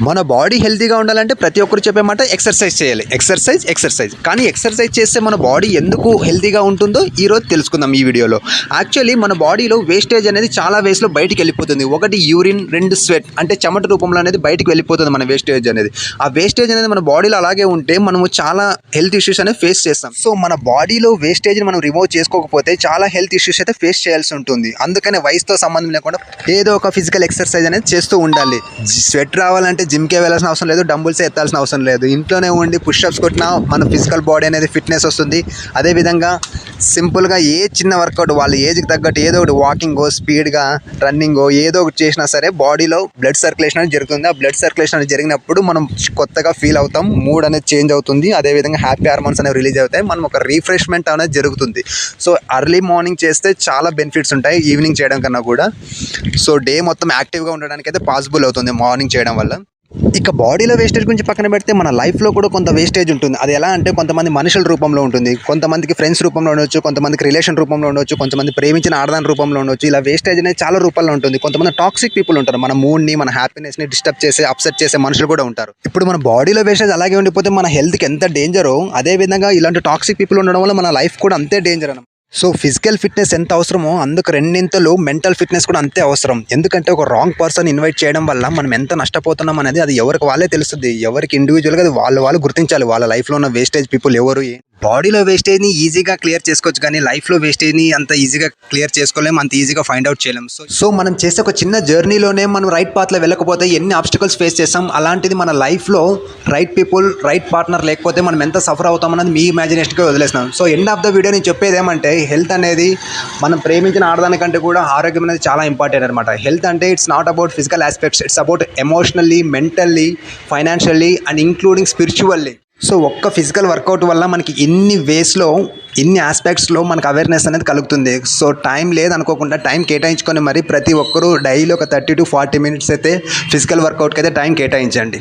మన బాడీ హెల్తీగా ఉండాలంటే ప్రతి ఒక్కరు చెప్పే మాట ఎక్సర్సైజ్ చేయాలి. ఎక్సర్సైజ్ కానీ ఎక్సర్సైజ్ చేస్తే మన బాడీ ఎందుకు హెల్తీగా ఉంటుందో ఈరోజు తెలుసుకుందాం ఈ వీడియోలో. యాక్చువల్లీ మన బాడీలో వేస్టేజ్ అనేది చాలా వేస్లో బయటికి వెళ్ళిపోతుంది. ఒకటి యూరిన్, రెండు స్వెట్ అంటే చెమట రూపంలో అనేది బయటికి వెళ్ళిపోతుంది మన వేస్టేజ్ అనేది. ఆ వేస్టేజ్ అనేది మన బాడీలో అలాగే ఉంటే మనము చాలా హెల్త్ ఇష్యూస్ అనేది ఫేస్ చేస్తాం. సో మన బాడీలో వేస్టేజ్ని మనం రిమూవ్ చేసుకోకపోతే చాలా హెల్త్ ఇష్యూస్ అయితే ఫేస్ చేయాల్సి ఉంటుంది. అందుకనే వయసుతో సంబంధం లేకుండా ఏదో ఒక ఫిజికల్ ఎక్సర్సైజ్ అనేది చేస్తూ ఉండాలి. స్వెట్ రావాలంటే జిమ్కే వెళ్ళాల్సిన అవసరం లేదు, డంబుల్స్ ఎత్తాల్సిన అవసరం లేదు. ఇంట్లోనే ఉండి పుష్అప్స్ కొట్టినా మన ఫిజికల్ బాడీ అనేది ఫిట్నెస్ వస్తుంది. అదేవిధంగా సింపుల్గా ఏ చిన్న వర్కౌట్ వాళ్ళ ఏజ్కి తగ్గట్టు ఏదో ఒకటి వాకింగో, స్పీడ్గా రన్నింగో ఏదో ఒకటి చేసినా సరే బాడీలో బ్లడ్ సర్క్యులేషన్ అనేది జరుగుతుంది. ఆ బ్లడ్ సర్క్యులేషన్ అనేది జరిగినప్పుడు మనం కొత్తగా ఫీల్ అవుతాం, మూడ్ అనేది చేంజ్ అవుతుంది. అదేవిధంగా హ్యాపీ హార్మోన్స్ అనేవి రిలీజ్ అవుతాయి, మనం ఒక రిఫ్రెష్మెంట్ అనేది జరుగుతుంది. సో ఎర్లీ మార్నింగ్ చేస్తే చాలా బెనిఫిట్స్ ఉంటాయి ఈవినింగ్ చేయడం కన్నా కూడా. సో డే మొత్తం యాక్టివ్గా ఉండడానికి అయితే పాసిబుల్ అవుతుంది మార్నింగ్ చేయడం వల్ల. ఇక బాడీలో వేస్టేజ్ గురించి పక్కన పెడితే మన లైఫ్లో కూడా కొంత వేస్టేజ్ ఉంటుంది. అది ఎలా అంటే కొంతమంది మనుషుల రూపంలో ఉంటుంది, కొంతమందికి ఫ్రెండ్స్ రూపంలో ఉండొచ్చు, కొంతమందికి రిలేషన్ రూపంలో ఉండొచ్చు, కొంతమంది ప్రేమించిన ఆడదాని రూపంలో ఉండొచ్చు. ఇలా వేస్టేజ్ అనేది చాలా రూపాల్లో ఉంటుంది. కొంతమంది టాక్సిక్ పీపుల్ ఉంటారు, మన మూడ్ని, మన హ్యాపీనెస్ని డిస్టర్బ్ చేసే, అప్సెట్ చేసే మనుషులు కూడా ఉంటారు. ఇప్పుడు మన బాడీలో వేస్టేజ్ అలాగే ఉండిపోతే మన హెల్త్కి ఎంత డేంజరో అదేవిధంగా ఇలాంటి టాక్సిక్ పీపుల్ ఉండడం వల్ల మన లైఫ్ కూడా అంతే డేంజర్ అన్నమాట. సో ఫిజికల్ ఫిట్నెస్ ఎంత అవసరమో అందుకు రెండింతలు మెంటల్ ఫిట్నెస్ కూడా అంతే అవసరం. ఎందుకంటే ఒక రాంగ్ పర్సన్ ఇన్వైట్ చేయడం వల్ల మనం ఎంత నష్టపోతున్నాం అనేది అది ఎవరికి వాళ్ళే తెలుస్తుంది. ఎవరికి ఇండివిజువల్గా అది వాళ్ళు గుర్తించాలి వాళ్ళ లైఫ్లో ఉన్న వేస్టేజ్ పీపుల్ ఎవరు. బాడీలో వేస్టేజ్ని ఈజీగా క్లియర్ చేసుకోవచ్చు కానీ లైఫ్లో వేస్టేజ్ని అంత ఈజీగా క్లియర్ చేసుకోలేము, అంత ఈజీగా ఫైండ్ అవుట్ చేయలేము. సో మనం చేసే ఒక చిన్న జర్నీలోనే మనం రైట్ పాత్లో వెళ్ళకపోతే ఎన్ని ఆబ్స్టికల్స్ ఫేస్ చేస్తాం. అలాంటిది మన లైఫ్లో రైట్ పీపుల్, రైట్ పార్ట్నర్ లేకపోతే మనం ఎంత సఫర్ అవుతామన్నది మీ ఇమాజినేషన్గా వదిలేస్తున్నాం. So end of the video నేను చెప్పేది ఏమంటే హెల్త్ అనేది మనం ప్రేమించిన ఆడదానికంటే కూడా ఆరోగ్యం అనేది చాలా ఇంపార్టెంట్ అనమాట. హెల్త్ అంటే it's not about physical aspects, it's about emotionally, mentally, financially and including spiritually. So ఒక్క ఫిజికల్ వర్కౌట్ వల్ల మనకి ఇన్ని వేస్లో, ఇన్ని ఆస్పెక్ట్స్లో మనకు అవేర్నెస్ అనేది కలుగుతుంది. సో టైం లేదనుకోకుండా టైం కేటాయించుకొని మరి ప్రతి ఒక్కరూ డైలీ ఒక 30 to 40 minutes అయితే ఫిజికల్ వర్కౌట్కి అయితే టైం కేటాయించండి.